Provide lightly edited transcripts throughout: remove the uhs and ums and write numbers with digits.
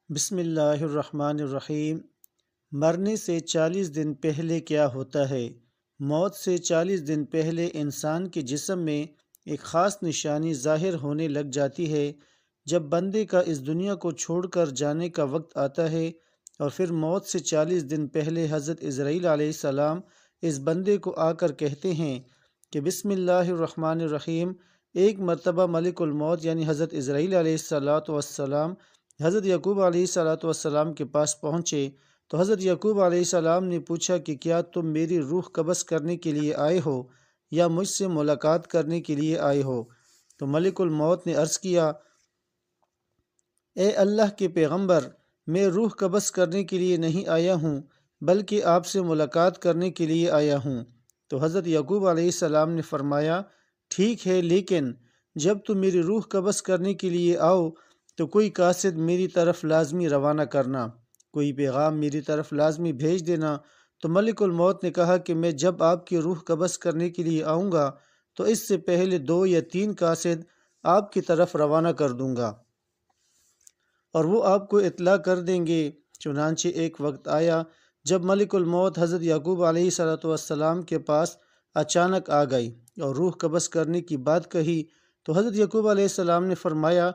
بسم اللہ الرحمن الرحیم۔ مرنے سے 40 دن پہلے کیا ہوتا ہے؟ موت سے 40 دن پہلے انسان کے جسم میں ایک خاص نشانی ظاہر ہونے لگ جاتی ہے۔ جب بندے کا اس دنیا کو چھوڑ کر جانے کا وقت آتا ہے اور پھر موت سے 40 دن پہلے حضرت عزرائیل علیہ السلام اس بندے کو آ کر کہتے ہیں کہ بسم اللہ الرحمن الرحیم۔ ایک مرتبہ ملک الموت یعنی حضرت عزرائیل علیہ السلام حضرت یعقوب علیہ السلام کے پاس پہنچے تو حضرت یعقوب علیہ السلام نے پوچھا کہ کیا تم میری روح قبض کرنے کے لیے آئے ہو یا مجھ سے ملاقات کرنے کے لیے آئے ہو؟ تو ملک الموت نے عرض کیا، اے اللہ کے پیغمبر، میں روح قبض کرنے کے لیے نہیں آیا ہوں بلکہ آپ سے ملاقات کرنے کے لیے آیا ہوں۔ تو حضرت یعقوب علیہ السلام نے فرمایا، ٹھیک ہے، لیکن جب تم میری روح قبض کرنے کے لیے آؤ تو کوئی قاصد میری طرف لازمی روانہ کرنا، کوئی پیغام میری طرف لازمی بھیج دینا۔ تو ملک الموت نے کہا کہ میں جب آپ کی روح قبض کرنے کے لیے آؤں گا تو اس سے پہلے 2 یا 3 قاصد آپ کی طرف روانہ کر دوں گا اور وہ آپ کو اطلاع کر دیں گے۔ چنانچہ ایک وقت آیا جب ملک الموت حضرت یعقوب علیہ السلام کے پاس اچانک آ گئی اور روح قبض کرنے کی بات کہی تو حضرت یعقوب علیہ السلام نے فرمایا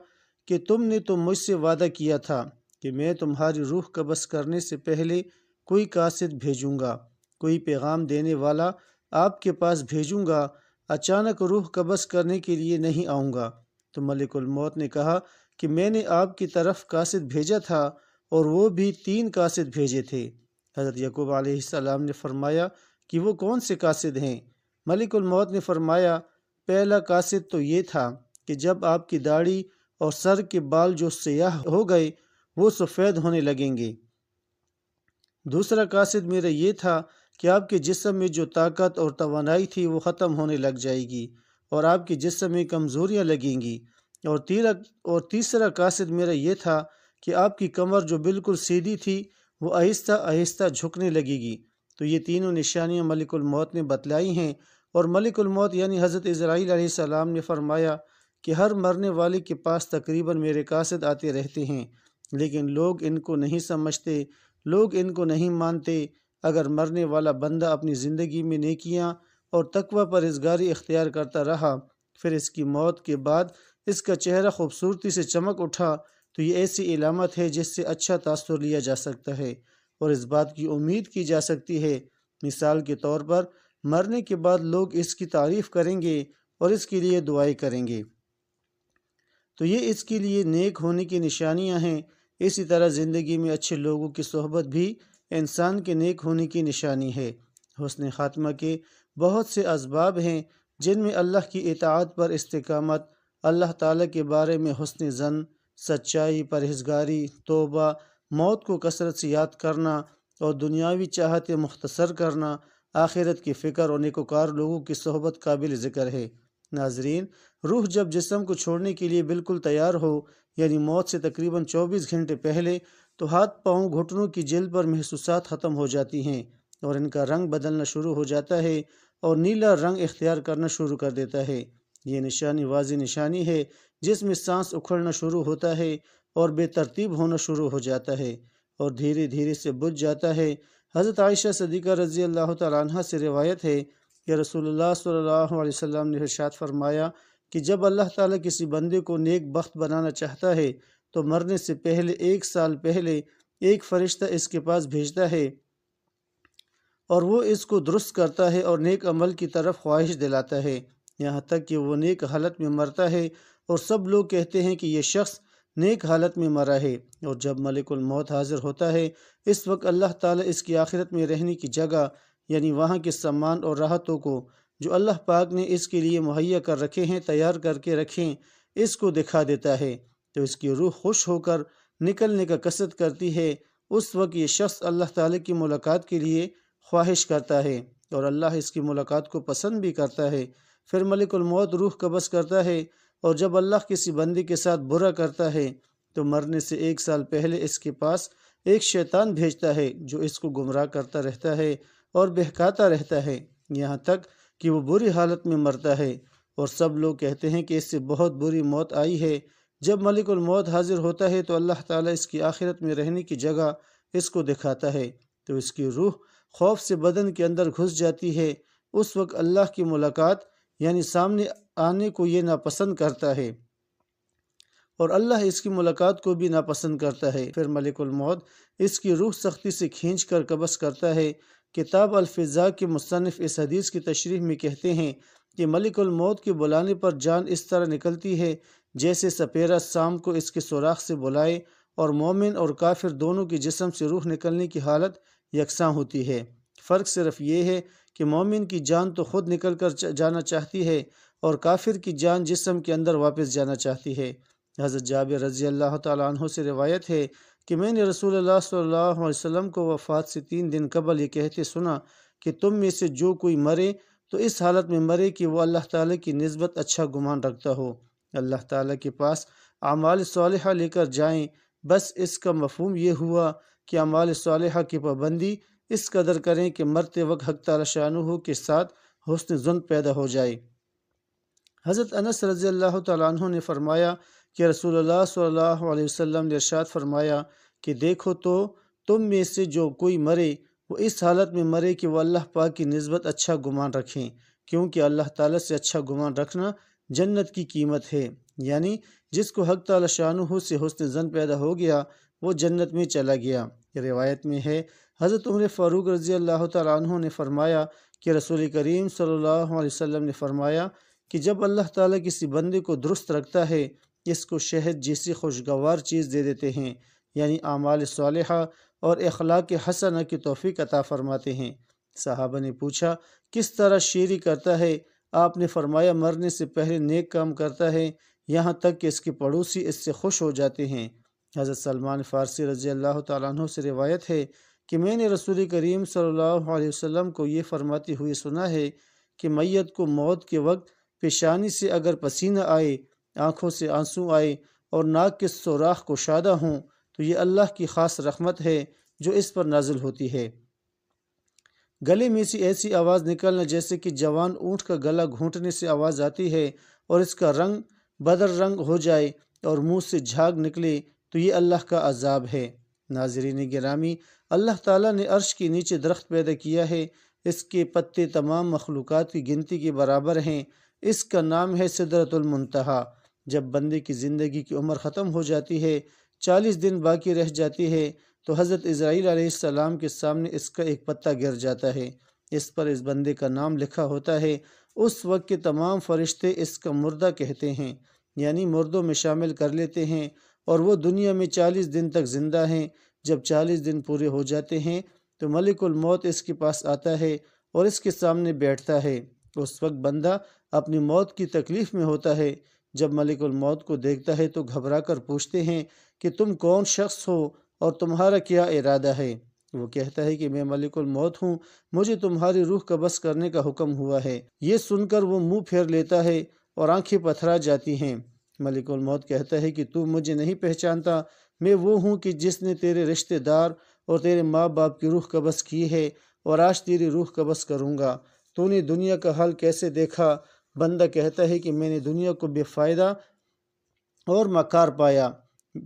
کہ تم نے تو مجھ سے وعدہ کیا تھا کہ میں تمہاری روح قبض کرنے سے پہلے کوئی قاصد بھیجوں گا، کوئی پیغام دینے والا آپ کے پاس بھیجوں گا، اچانک روح قبض کرنے کے لیے نہیں آؤں گا۔ تو ملک الموت نے کہا کہ میں نے آپ کی طرف قاصد بھیجا تھا اور وہ بھی 3 قاصد بھیجے تھے۔ حضرت یعقوب علیہ السلام نے فرمایا کہ وہ کون سے قاصد ہیں؟ ملک الموت نے فرمایا، پہلا قاصد تو یہ تھا کہ جب آپ کی داڑھی اور سر کے بال جو سیاہ ہو گئے وہ سفید ہونے لگیں گے۔ دوسرا قاصد میرا یہ تھا کہ آپ کے جسم میں جو طاقت اور توانائی تھی وہ ختم ہونے لگ جائے گی اور آپ کے جسم میں کمزوریاں لگیں گی۔ اور تیسرا قاصد میرا یہ تھا کہ آپ کی کمر جو بالکل سیدھی تھی وہ آہستہ آہستہ جھکنے لگے گی۔ تو یہ تینوں نشانیاں ملک الموت نے بتلائی ہیں، اور ملک الموت یعنی حضرت عزرائیل علیہ السلام نے فرمایا کہ ہر مرنے والے کے پاس تقریباً میرے قاصد آتے رہتے ہیں، لیکن لوگ ان کو نہیں سمجھتے، لوگ ان کو نہیں مانتے۔ اگر مرنے والا بندہ اپنی زندگی میں نیکیاں اور تقوی پرہیزگاری اختیار کرتا رہا، پھر اس کی موت کے بعد اس کا چہرہ خوبصورتی سے چمک اٹھا تو یہ ایسی علامت ہے جس سے اچھا تاثر لیا جا سکتا ہے اور اس بات کی امید کی جا سکتی ہے۔ مثال کے طور پر مرنے کے بعد لوگ اس کی تعریف کریں گے اور اس کے لیے دعائیں کریں گے، تو یہ اس کے لیے نیک ہونے کی نشانیاں ہیں۔ اسی طرح زندگی میں اچھے لوگوں کی صحبت بھی انسان کے نیک ہونے کی نشانی ہے۔ حسن خاتمہ کے بہت سے اسباب ہیں جن میں اللہ کی اطاعت پر استقامت، اللہ تعالیٰ کے بارے میں حسن ظن، سچائی، پرہیزگاری، توبہ، موت کو کثرت سے یاد کرنا اور دنیاوی چاہتیں مختصر کرنا، آخرت کی فکر اور نیکوکار لوگوں کی صحبت قابل ذکر ہے۔ ناظرین، روح جب جسم کو چھوڑنے کے لیے بالکل تیار ہو، یعنی موت سے تقریباً 24 گھنٹے پہلے، تو ہاتھ پاؤں گھٹنوں کی جلد پر محسوسات ختم ہو جاتی ہیں اور ان کا رنگ بدلنا شروع ہو جاتا ہے اور نیلا رنگ اختیار کرنا شروع کر دیتا ہے۔ یہ نشانی واضح نشانی ہے جس میں سانس اکھڑنا شروع ہوتا ہے اور بے ترتیب ہونا شروع ہو جاتا ہے اور دھیرے دھیرے سے بجھ جاتا ہے۔ حضرت عائشہ صدیقہ رضی اللہ تعالیٰ عنہ سے روایت ہے کہ رسول اللہ صلی اللہ علیہ وسلم نے ارشاد فرمایا کہ جب اللہ تعالیٰ کسی بندے کو نیک بخت بنانا چاہتا ہے تو مرنے سے پہلے 1 سال پہلے ایک فرشتہ اس کے پاس بھیجتا ہے اور وہ اس کو درست کرتا ہے اور نیک عمل کی طرف خواہش دلاتا ہے، یہاں تک کہ وہ نیک حالت میں مرتا ہے اور سب لوگ کہتے ہیں کہ یہ شخص نیک حالت میں مرا ہے۔ اور جب ملک الموت حاضر ہوتا ہے اس وقت اللہ تعالیٰ اس کی آخرت میں رہنے کی جگہ، یعنی وہاں کے سامان اور راحتوں کو جو اللہ پاک نے اس کے لیے مہیا کر رکھے ہیں، تیار کر کے رکھیں، اس کو دکھا دیتا ہے تو اس کی روح خوش ہو کر نکلنے کا قصد کرتی ہے۔ اس وقت یہ شخص اللہ تعالیٰ کی ملاقات کے لیے خواہش کرتا ہے اور اللہ اس کی ملاقات کو پسند بھی کرتا ہے۔ پھر ملک الموت روح قبض کرتا ہے اور جب اللہ کسی بندے کے ساتھ برا کرتا ہے تو مرنے سے 1 سال پہلے اس کے پاس ایک شیطان بھیجتا ہے جو اس کو گمراہ کرتا رہتا ہے اور بہکاتا رہتا ہے یہاں تک کہ وہ بری حالت میں مرتا ہے اور سب لوگ کہتے ہیں کہ اس سے بہت بری موت آئی ہے۔ جب ملک الموت حاضر ہوتا ہے تو اللہ تعالیٰ اس کی آخرت میں رہنے کی جگہ اس کو دکھاتا ہے، تو اس کی روح خوف سے بدن کے اندر گھس جاتی ہے۔ اس وقت اللہ کی ملاقات یعنی سامنے آنے کو یہ ناپسند کرتا ہے، اور اللہ اس کی ملاقات کو بھی ناپسند کرتا ہے۔ پھر ملک الموت اس کی روح سختی سے کھینچ کر قبض کرتا ہے۔ کتاب الفضاء کے مصنف اس حدیث کی تشریح میں کہتے ہیں کہ ملک الموت کے بلانے پر جان اس طرح نکلتی ہے جیسے سپیرا شام کو اس کے سوراخ سے بلائے، اور مومن اور کافر دونوں کے جسم سے روح نکلنے کی حالت یکساں ہوتی ہے۔ فرق صرف یہ ہے کہ مومن کی جان تو خود نکل کر جانا چاہتی ہے، اور کافر کی جان جسم کے اندر واپس جانا چاہتی ہے۔ حضرت جابر رضی اللہ تعالیٰ عنہ سے روایت ہے کہ میں نے رسول اللہ صلی اللہ علیہ وسلم کو وفات سے 3 دن قبل یہ کہتے سنا کہ تم میں سے جو کوئی مرے تو اس حالت میں مرے کہ وہ اللہ تعالیٰ کی نسبت اچھا گمان رکھتا ہو، اللہ تعالیٰ کے پاس اعمال صالحہ لے کر جائیں۔ بس اس کا مفہوم یہ ہوا کہ اعمال صالحہ کی پابندی اس قدر کریں کہ مرتے وقت حق تعالیٰ شانہ کے ساتھ حسن ظن پیدا ہو جائے۔ حضرت انس رضی اللہ تعالیٰ عنہ نے فرمایا کہ رسول اللہ صلی اللہ علیہ وسلم نے ارشاد فرمایا کہ دیکھو تو تم میں سے جو کوئی مرے وہ اس حالت میں مرے کہ وہ اللہ پاک کی نسبت اچھا گمان رکھیں، کیونکہ اللہ تعالیٰ سے اچھا گمان رکھنا جنت کی قیمت ہے، یعنی جس کو حق تعالیٰ شانہ سے حسن ظن پیدا ہو گیا وہ جنت میں چلا گیا۔ روایت میں ہے حضرت عمر فاروق رضی اللہ تعالیٰ عنہ نے فرمایا کہ رسول کریم صلی اللہ علیہ وسلم نے فرمایا کہ جب اللہ تعالیٰ کسی بندے کو درست رکھتا ہے اس کو شہد جیسی خوشگوار چیز دے دیتے ہیں، یعنی اعمال صالحہ اور اخلاق حسنہ کی توفیق عطا فرماتے ہیں۔ صحابہ نے پوچھا کس طرح شیری کرتا ہے؟ آپ نے فرمایا مرنے سے پہلے نیک کام کرتا ہے یہاں تک کہ اس کے پڑوسی اس سے خوش ہو جاتے ہیں۔ حضرت سلمان فارسی رضی اللہ تعالیٰ عنہ سے روایت ہے کہ میں نے رسول کریم صلی اللہ علیہ وسلم کو یہ فرماتے ہوئے سنا ہے کہ میت کو موت کے وقت پیشانی سے اگر پسینہ آئے، آنکھوں سے آنسو آئے اور ناک کے سوراخ کشادہ ہوں تو یہ اللہ کی خاص رحمت ہے جو اس پر نازل ہوتی ہے۔ گلے میں سے ایسی آواز نکلنا جیسے کہ جوان اونٹ کا گلا گھونٹنے سے آواز آتی ہے، اور اس کا رنگ بدر رنگ ہو جائے اور منہ سے جھاگ نکلے تو یہ اللہ کا عذاب ہے۔ ناظرین گرامی، اللہ تعالیٰ نے عرش کے نیچے درخت پیدا کیا ہے، اس کے پتے تمام مخلوقات کی گنتی کے برابر ہیں۔ اس کا نام ہے سدرۃ المنتہا۔ جب بندے کی زندگی کی عمر ختم ہو جاتی ہے، 40 دن باقی رہ جاتی ہے، تو حضرت اسرائیل علیہ السلام کے سامنے اس کا ایک پتا گر جاتا ہے، اس پر اس بندے کا نام لکھا ہوتا ہے۔ اس وقت کے تمام فرشتے اس کا مردہ کہتے ہیں، یعنی مردوں میں شامل کر لیتے ہیں، اور وہ دنیا میں 40 دن تک زندہ ہیں۔ جب 40 دن پورے ہو جاتے ہیں تو ملک الموت اس کے پاس آتا ہے اور اس کے سامنے بیٹھتا ہے۔ اس وقت بندہ اپنی موت کی تکلیف میں ہوتا ہے۔ جب ملک الموت کو دیکھتا ہے تو گھبرا کر پوچھتے ہیں کہ تم کون شخص ہو اور تمہارا کیا ارادہ ہے؟ وہ کہتا ہے کہ میں ملک الموت ہوں، مجھے تمہاری روح قبض کرنے کا حکم ہوا ہے۔ یہ سن کر وہ منہ پھیر لیتا ہے اور آنکھیں پتھرا جاتی ہیں۔ ملک الموت کہتا ہے کہ تو مجھے نہیں پہچانتا، میں وہ ہوں کہ جس نے تیرے رشتہ دار اور تیرے ماں باپ کی روح قبض کی ہے، اور آج تیری روح قبض کروں گا۔ تو نے دنیا کا حال کیسے دیکھا؟ بندہ کہتا ہے کہ میں نے دنیا کو بے فائدہ اور مکار پایا۔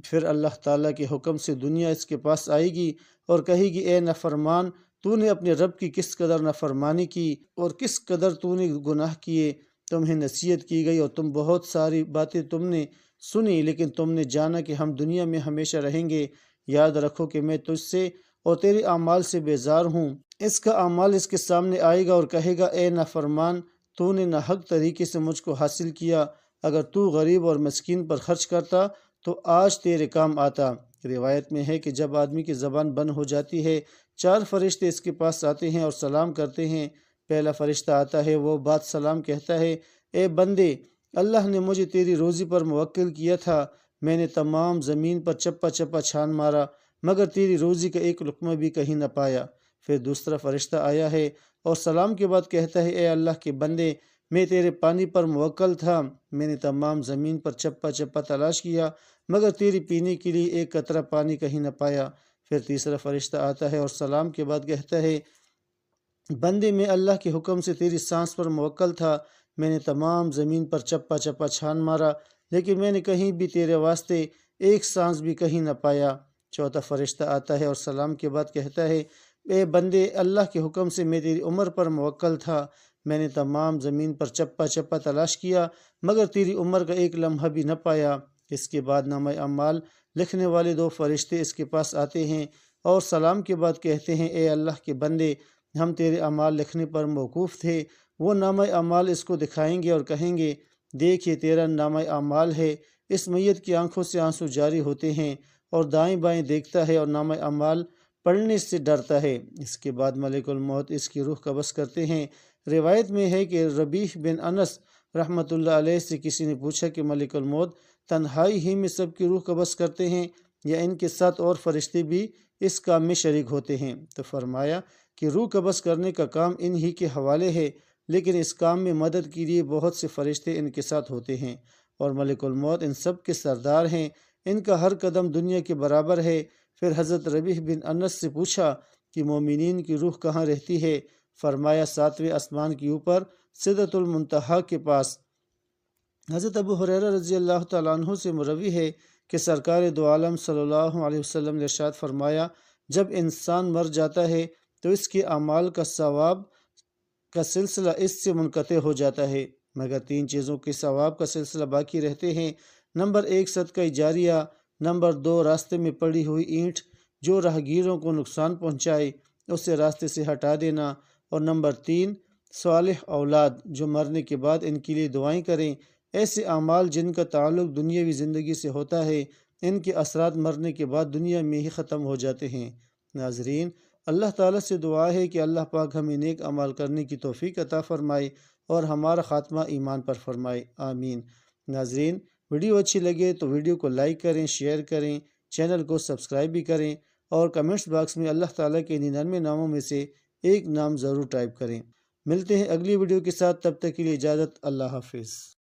پھر اللہ تعالیٰ کے حکم سے دنیا اس کے پاس آئے گی اور کہے گی اے نافرمان، تو نے اپنے رب کی کس قدر نافرمانی کی اور کس قدر تو نے گناہ کیے۔ تمہیں نصیحت کی گئی اور تم بہت ساری باتیں تم نے سنی، لیکن تم نے جانا کہ ہم دنیا میں ہمیشہ رہیں گے۔ یاد رکھو کہ میں تجھ سے اور تیرے اعمال سے بیزار ہوں۔ اس کا اعمال اس کے سامنے آئے گا اور کہے گا اے نافرمان، تو نے ناحق طریقے سے مجھ کو حاصل کیا، اگر تو غریب اور مسکین پر خرچ کرتا تو آج تیرے کام آتا۔ روایت میں ہے کہ جب آدمی کی زبان بند ہو جاتی ہے 4 فرشتے اس کے پاس آتے ہیں اور سلام کرتے ہیں۔ پہلا فرشتہ آتا ہے، وہ بات سلام کہتا ہے، اے بندے، اللہ نے مجھے تیری روزی پر موکل کیا تھا، میں نے تمام زمین پر چپا چپا چھان مارا مگر تیری روزی کا ایک لقمہ بھی کہیں نہ پایا۔ پھر دوسرا فرشتہ آیا ہے اور سلام کے بعد کہتا ہے، اے اللہ کے بندے، میں تیرے پانی پر موکل تھا، میں نے تمام زمین پر چپا چپا تلاش کیا مگر تیری پینے کے لیے ایک قطرہ پانی کہیں نہ پایا۔ پھر تیسرا فرشتہ آتا ہے اور سلام کے بعد کہتا ہے، بندے، میں اللہ کے حکم سے تیری سانس پر موکل تھا، میں نے تمام زمین پر چپا چپا چھان مارا لیکن میں نے کہیں بھی تیرے واسطے ایک سانس بھی کہیں نہ پایا۔ چوتھا فرشتہ آتا ہے اور سلام کے بعد کہتا ہے، اے بندے، اللہ کے حکم سے میں تیری عمر پر موکل تھا۔ میں نے تمام زمین پر چپا چپا تلاش کیا مگر تیری عمر کا ایک لمحہ بھی نہ پایا۔ اس کے بعد نامہ اعمال لکھنے والے 2 فرشتے اس کے پاس آتے ہیں اور سلام کے بعد کہتے ہیں، اے اللہ کے بندے، ہم تیرے اعمال لکھنے پر موقوف تھے۔ وہ نامہ اعمال اس کو دکھائیں گے اور کہیں گے، دیکھ یہ تیرا نامہ اعمال ہے۔ اس میت کی آنکھوں سے آنسو جاری ہوتے ہیں اور دائیں بائیں دیکھتا ہے اور نامہ اعمال پڑھنے سے ڈرتا ہے۔ اس کے بعد ملک الموت اس کی روح قبض کرتے ہیں۔ روایت میں ہے کہ ربیح بن انس رحمۃ اللہ علیہ سے کسی نے پوچھا کہ ملک الموت تنہائی ہی میں سب کی روح قبض کرتے ہیں یا ان کے ساتھ اور فرشتے بھی اس کام میں شریک ہوتے ہیں؟ تو فرمایا کہ روح قبض کرنے کا کام ان ہی کے حوالے ہے، لیکن اس کام میں مدد کے لیے بہت سے فرشتے ان کے ساتھ ہوتے ہیں اور ملک الموت ان سب کے سردار ہیں۔ ان کا ہر قدم دنیا کے برابر ہے۔ پھر حضرت ربیح بن انس سے پوچھا کہ مومنین کی روح کہاں رہتی ہے؟ فرمایا 7ویں آسمان کے اوپر سدرۃ المنتہا کے پاس۔ حضرت ابو ہریرہ رضی اللہ تعالیٰ عنہ سے مروی ہے کہ سرکار دو عالم صلی اللہ علیہ وسلم نے ارشاد فرمایا، جب انسان مر جاتا ہے تو اس کے اعمال کا ثواب کا سلسلہ اس سے منقطع ہو جاتا ہے مگر 3 چیزوں کے ثواب کا سلسلہ باقی رہتے ہیں۔ نمبر 1 صدقہ جاریہ، نمبر 2 راستے میں پڑی ہوئی اینٹ جو راہگیروں کو نقصان پہنچائے اسے راستے سے ہٹا دینا، اور نمبر 3 صالح اولاد جو مرنے کے بعد ان کے لیے دعائیں کریں۔ ایسے اعمال جن کا تعلق دنیاوی زندگی سے ہوتا ہے ان کے اثرات مرنے کے بعد دنیا میں ہی ختم ہو جاتے ہیں۔ ناظرین، اللہ تعالیٰ سے دعا ہے کہ اللہ پاک ہمیں نیک اعمال کرنے کی توفیق عطا فرمائے اور ہمارا خاتمہ ایمان پر فرمائے، آمین۔ ناظرین، ویڈیو اچھی لگے تو ویڈیو کو لائک کریں، شیئر کریں، چینل کو سبسکرائب بھی کریں اور کمنٹس باکس میں اللہ تعالیٰ کے 99 ناموں میں سے ایک نام ضرور ٹائپ کریں۔ ملتے ہیں اگلی ویڈیو کے ساتھ، تب تک کے لیے اجازت، اللہ حافظ۔